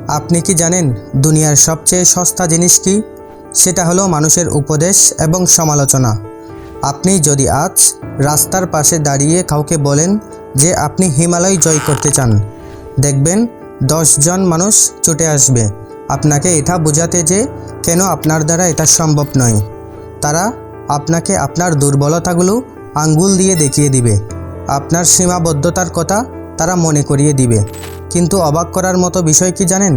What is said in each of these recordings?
আপনি কি জানেন দুনিয়ার সবচেয়ে সস্তা জিনিস কি? সেটা হলো মানুষের উপদেশ এবং সমালোচনা। আপনি যদি আজ রাস্তার পাশে দাঁড়িয়ে কাউকে বলেন যে আপনি হিমালয় জয় করতে চান, দেখবেন 10 জন মানুষ ছুটে আসবে আপনাকে এটা বোঝাতে যে কেন আপনার দ্বারা এটা সম্ভব নয়। তারা আপনাকে আপনার দুর্বলতাগুলো আঙ্গুল দিয়ে দেখিয়ে দিবে, আপনার সীমাবদ্ধতার কথা তারা মনে করিয়ে দিবে। কিন্তু অবাক করার মতো বিষয় কি জানেন?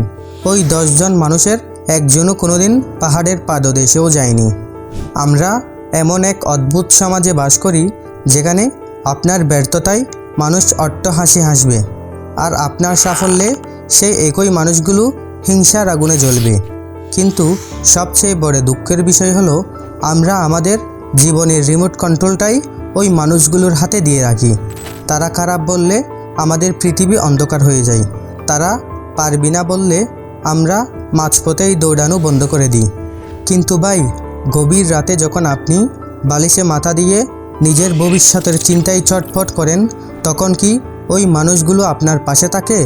ওই 10 জন মানুষের একজনও কোনোদিন পাহাড়ের পাদদেশেও যায়নি। আমরা এমন এক অদ্ভুত সমাজে বাস করি যেখানে আপনার ব্যর্থতায় মানুষ অট্টহাসি হাসবে, আর আপনার সাফল্যে সেই একই মানুষগুলো হিংসার আগুনে জ্বলবে। কিন্তু সবচেয়ে বড় দুঃখের বিষয় হলো আমরা আমাদের জীবনের রিমোট কন্ট্রোলটাই ওই মানুষগুলোর হাতে দিয়ে রাখি। তারা খারাপ বললে আমাদের পৃথিবী অন্ধকার হয়ে যায়, তারা পারবি না বললে আমরা মাঝপথেই দৌড়ানো বন্ধ করে দিই। কিন্তু ভাই, গভীর রাতে যখন আপনি বালিশে মাথা দিয়ে নিজের ভবিষ্যতের চিন্তায় ছটফট করেন, তখন কি ওই মানুষগুলো আপনার পাশে থাকে?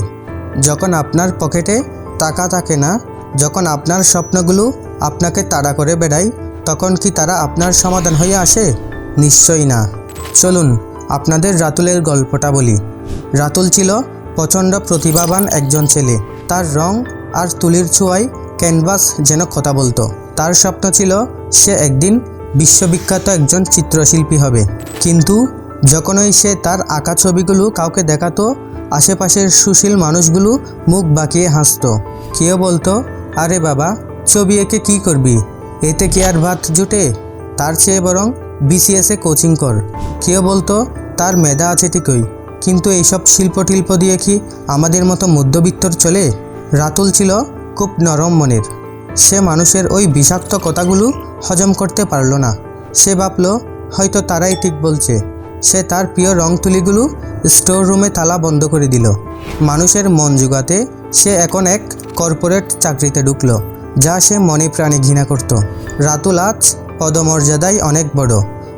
যখন আপনার পকেটে টাকা থাকে না, যখন আপনার স্বপ্নগুলো আপনাকে তাড়া করে বেড়ায়, তখন কি তারা আপনার সমাধান হয়ে আসে? নিশ্চয়ই না। চলুন আপনাদের রাতুলের গল্পটা বলি। রাতুল ছিল প্রচণ্ড প্রতিভাবান একজন ছেলে। তার রং আর তুলির ছোঁয়ায় ক্যানভাস যেন কথা বলতো। তার স্বপ্ন ছিল সে একদিন বিশ্ববিখ্যাত একজন চিত্রশিল্পী হবে। কিন্তু যখনই সে তার আঁকা ছবিগুলো কাউকে দেখাতো, আশেপাশের সুশীল মানুষগুলো মুখ বাঁকিয়ে হাসতো। কেউ বলতো, আরে বাবা, ছবি এঁকে কী করবি? এতে কি আর ভাত জুটে? তার চেয়ে বরং বিসিএসে কোচিং কর। কেউ বলতো, তার মেধা আছে ঠিকই, কিন্তু এইসব শিল্প টিল্প দিয়ে কি আমাদের মতো মধ্যবিত্তর চলে? রাতুল ছিল খুব নরম মনের। সে মানুষের ওই বিষাক্ত কথাগুলো হজম করতে পারল না। সে ভাবল, হয়তো তারাই ঠিক বলছে। সে তার প্রিয় রং তুলিগুলো স্টোর রুমে তালা বন্ধ করে দিল। মানুষের মন জুগাতে সে এখন এক কর্পোরেট চাকরিতে ঢুকল, যা সে মনে প্রাণে ঘৃণা করত। রাতুল আজ পদমর্যাদায় অনেক বড়,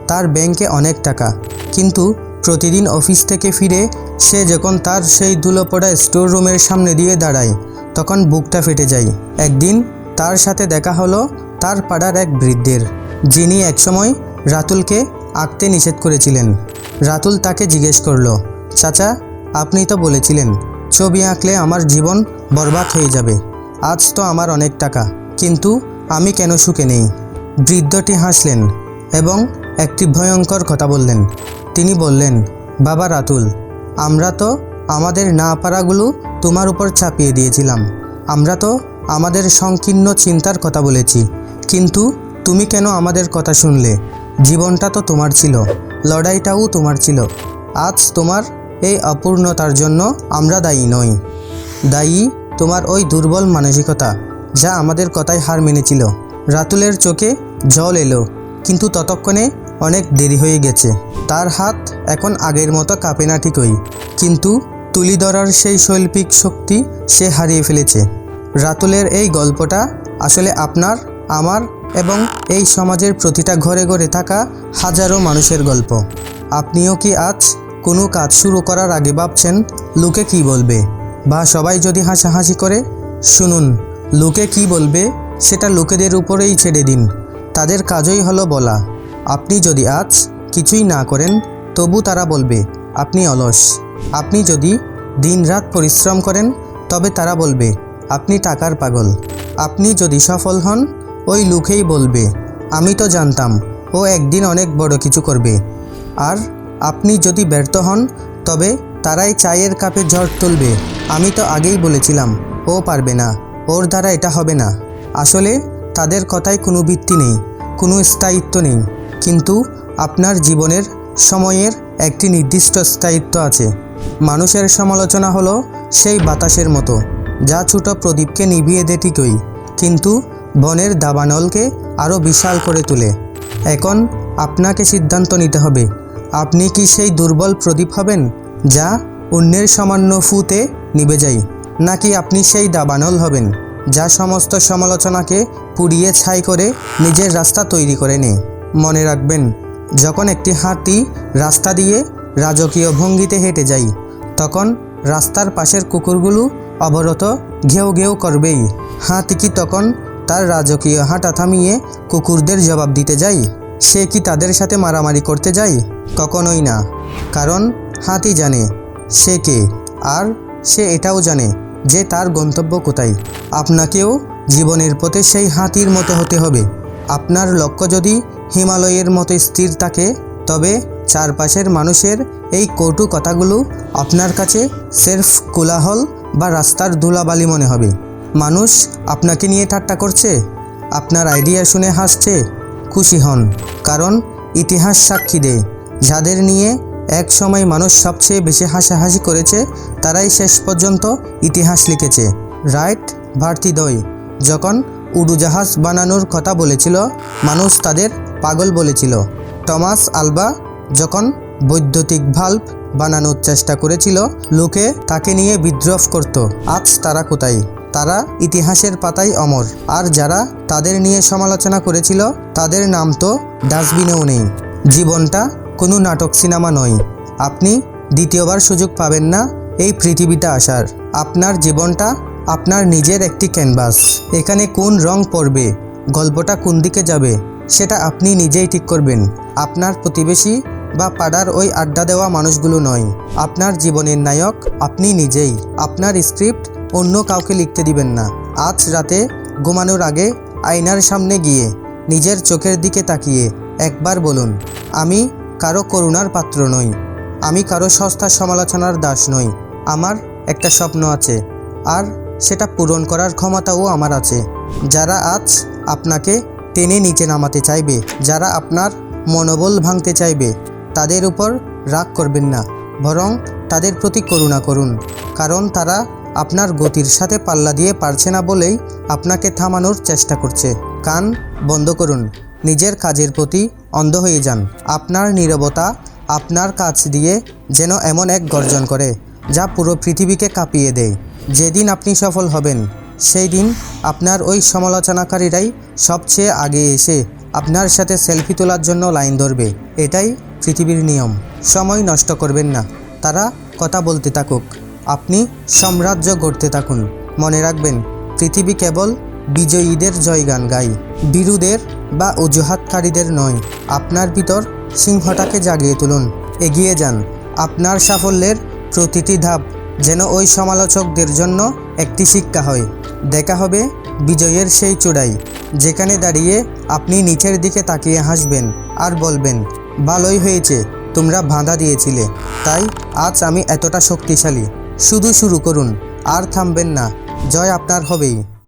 তার ব্যাংকে অনেক টাকা। কিন্তু প্রতিদিন অফিস থেকে ফিরে সে যখন তার সেই ধুলোপড়া স্টোর রুমের সামনে দিয়ে দাঁড়ায়, তখন বুকটা ফেটে যায়। একদিন তার সাথে দেখা হলো তার পাড়ার এক বৃদ্ধের, যিনি একসময় রাতুলকে আঁকতে নিষেধ করেছিলেন। রাতুল তাকে জিজ্ঞেস করলো, চাচা, আপনি তো বলেছিলেন ছবি আঁকলে আমার জীবন বরবাদ হয়ে যাবে। আজ তো আমার অনেক টাকা, কিন্তু আমি কেন সুখে নেই? বৃদ্ধটি হাসলেন এবং একটি ভয়ঙ্কর কথা বললেন। তিনি বললেন, বাবা রাতুল, আমরা তো আমাদের না পারাগুলো তোমার উপর চাপিয়ে দিয়েছিলাম। আমরা তো আমাদের সংকীর্ণ চিন্তার কথা বলেছি, কিন্তু তুমি কেন আমাদের কথা শুনলে? জীবনটা তো তোমার ছিল, লড়াইটাও তোমার ছিল। আজ তোমার এই অপূর্ণতার জন্য আমরা দায়ী নই। দায়ী তোমার ওই দুর্বল মানসিকতা, যা আমাদের কথায় হার মেনেছিল। রাতুলের চোখে জল এলো, কিন্তু ততক্ষণে অনেক দেরি হয়ে গেছে। তার হাত এখন আগের মতো কাঁপে না ঠিকই, কিন্তু তুলি ধরার সেই শৈল্পিক শক্তি সে হারিয়ে ফেলেছে। রাতুলের এই গল্পটা আসলে আপনার, আমার এবং এই সমাজের প্রতিটা ঘরে ঘরে থাকা হাজারো মানুষের গল্প। আপনিও কি আজ কোনো কাজ শুরু করার আগে ভাবছেন লোকে কি বলবে? বা সবাই যদি হাসাহাসি করে? শুনুন, লোকে কি বলবে সেটা লোকেদের উপরেই ছেড়ে দিন। তাদের কাজই হলো বলা। আপনি যদি আজ কিছুই না করেন, তবু তারা বলবে আপনি অলস। আপনি যদি দিনরাত পরিশ্রম করেন, তবে তারা বলবে আপনি টাকার পাগল। আপনি যদি সফল হন, ওই লোকেই বলবে আমি তো জানতাম ও একদিন অনেক বড় কিছু করবে। আর আপনি যদি ব্যর্থ হন, তবে তারাই চায়ের কাপে ঝড় তুলবে, আমি তো আগেই বলেছিলাম ও পারবে না, ওর দ্বারা এটা হবে না। আসলে তাদের কথায় কোনো ভিত্তি নেই, কোনো স্থায়িত্ব নেই। কিন্তু আপনার জীবনের সময়ের একটি নির্দিষ্ট স্থায়িত্ব আছে। মানুষের সমালোচনা হলো সেই বাতাসের মতো, যা ছোট প্রদীপকে নিভিয়ে দেয় ঠিকই, কিন্তু বনের দাবানলকে আরও বিশাল করে তোলে। এখন আপনাকে সিদ্ধান্ত নিতে হবে, আপনি কি সেই দুর্বল প্রদীপ হবেন যা অন্যের সামান্য ফুতে নিভে যায়, নাকি আপনি সেই দাবানল হবেন যা সমস্ত সমালোচনাকে পুড়িয়ে ছাই করে নিজের রাস্তা তৈরি করে নেয়। মনে রাখবেন, যখন একটি হাতি রাস্তা দিয়ে রাজকীয় ভঙ্গিতে হেঁটে যায়, তখন রাস্তার পাশের কুকুরগুলো অবরত ঘেউ ঘেউ করবেই। হাতি কি তখন তার রাজকীয় হাঁটা থামিয়ে কুকুরদের জবাব দিতে যায়? সে কি তাদের সাথে মারামারি করতে যায়? কখনোই না। কারণ হাতি জানে সে কে, আর সে এটাও জানে যে তার গন্তব্য কোথায়। আপনাকেও জীবনের পথে সেই হাতির মতো হতে হবে। আপনার লক্ষ্য যদি হিমালয়ের মতো স্থির থাকে, তবে চারপাশের মানুষের এই কটু কথাগুলো আপনার কাছে সির্ফ কোলাহল বা রাস্তার ধুলাবালি মনে হবে। মানুষ আপনাকে নিয়ে ঠাট্টা করছে, আপনার আইডিয়া শুনে হাসছে, খুশি হন। কারণ ইতিহাস সাক্ষী দেয়, যাদের নিয়ে এক সময় মানুষ সবচেয়ে বেশি হাসাহাসি করেছে, তারাই শেষ পর্যন্ত ইতিহাস লিখেছে। রাইট ভার্থিদয় যখন উড়োজাহাজ বানানোর কথা বলেছিল, মানুষ তাদের পাগল বলেছিল। টমাস আলভা যখন বৈদ্যুতিক ভাল্ব বানানোর চেষ্টা করেছিল, লোকে তাকে নিয়ে বিদ্রোহ করত। আজ তারা কোথায়? তারা ইতিহাসের পাতায় অমর। আর যারা তাদের নিয়ে সমালোচনা করেছিল, তাদের নাম তো ডাস্টবিনেও নেই। জীবনটা কোনো নাটক সিনেমা নয়। আপনি দ্বিতীয়বার সুযোগ পাবেন না এই পৃথিবীতে আসার। আপনার জীবনটা আপনার নিজের একটি ক্যানভাস। এখানে কোন রং পড়বে, গল্পটা কোন দিকে যাবে, সেটা আপনি নিজেই ঠিক করবেন। আপনার প্রতিবেশী বা পাড়ার ওই আড্ডা দেওয়া মানুষগুলো নয়। আপনার জীবনের নায়ক আপনি নিজেই। আপনার স্ক্রিপ্ট অন্য কাউকে লিখতে দিবেন না। আজ রাতে ঘুমানোর আগে আয়নার সামনে গিয়ে নিজের চোখের দিকে তাকিয়ে একবার বলুন, আমি কারো করুণার পাত্র নই, আমি কারো সস্তা সমালোচনার দাস নই। আমার একটা স্বপ্ন আছে, আর সেটা পূরণ করার ক্ষমতাও আমার আছে। যারা আজ আপনাকে টেনে নিচে নামাতে চাইবে, যারা আপনার মনোবল ভাঙতে চাইবে, তাদের উপর রাগ করবেন না, বরং তাদের প্রতি করুণা করুন। কারণ তারা আপনার গতির সাথে পাল্লা দিয়ে পারছে না বলেই আপনাকে থামানোর চেষ্টা করছে। কান বন্ধ করুন, নিজের কাজের প্রতি অন্ধ হয়ে যান। আপনার নীরবতা আপনার কাছ দিয়ে যেন এমন এক গর্জন করে, যা পুরো পৃথিবীকে কাঁপিয়ে দেয়। যেদিন আপনি সফল হবেন, সেই দিন আপনার ওই সমালোচনাকারীরাই সবচেয়ে আগে এসে আপনার সাথে সেলফি তোলার জন্য লাইন ধরবে। এটাই পৃথিবীর নিয়ম। সময় নষ্ট করবেন না, তারা কথা বলতে থাকুক, আপনি সাম্রাজ্য গড়তে থাকুন। মনে রাখবেন, পৃথিবী কেবল বিজয়ীদের জয়গান গায়, বীরুদের বা অজুহাতকারীদের নয়। আপনার ভিতর সিংহটাকে জাগিয়ে তুলুন, এগিয়ে যান। আপনার সাফল্যের প্রতিটি ধাপ যেন ওই সমালোচকদের জন্য একটি শিক্ষা হয়। দেখা হবে বিজয়ের সেই চূড়ায়, যেখানে দাঁড়িয়ে আপনি নিচের দিকে তাকিয়ে হাসবেন আর বলবেন, ভালোই হয়েছে, তোমরা বাধা দিয়েছিলে, তাই আজ আমি এতটা শক্তিশালী। শুধু শুরু করুন আর থামবেন না, জয় আপনার হবেই।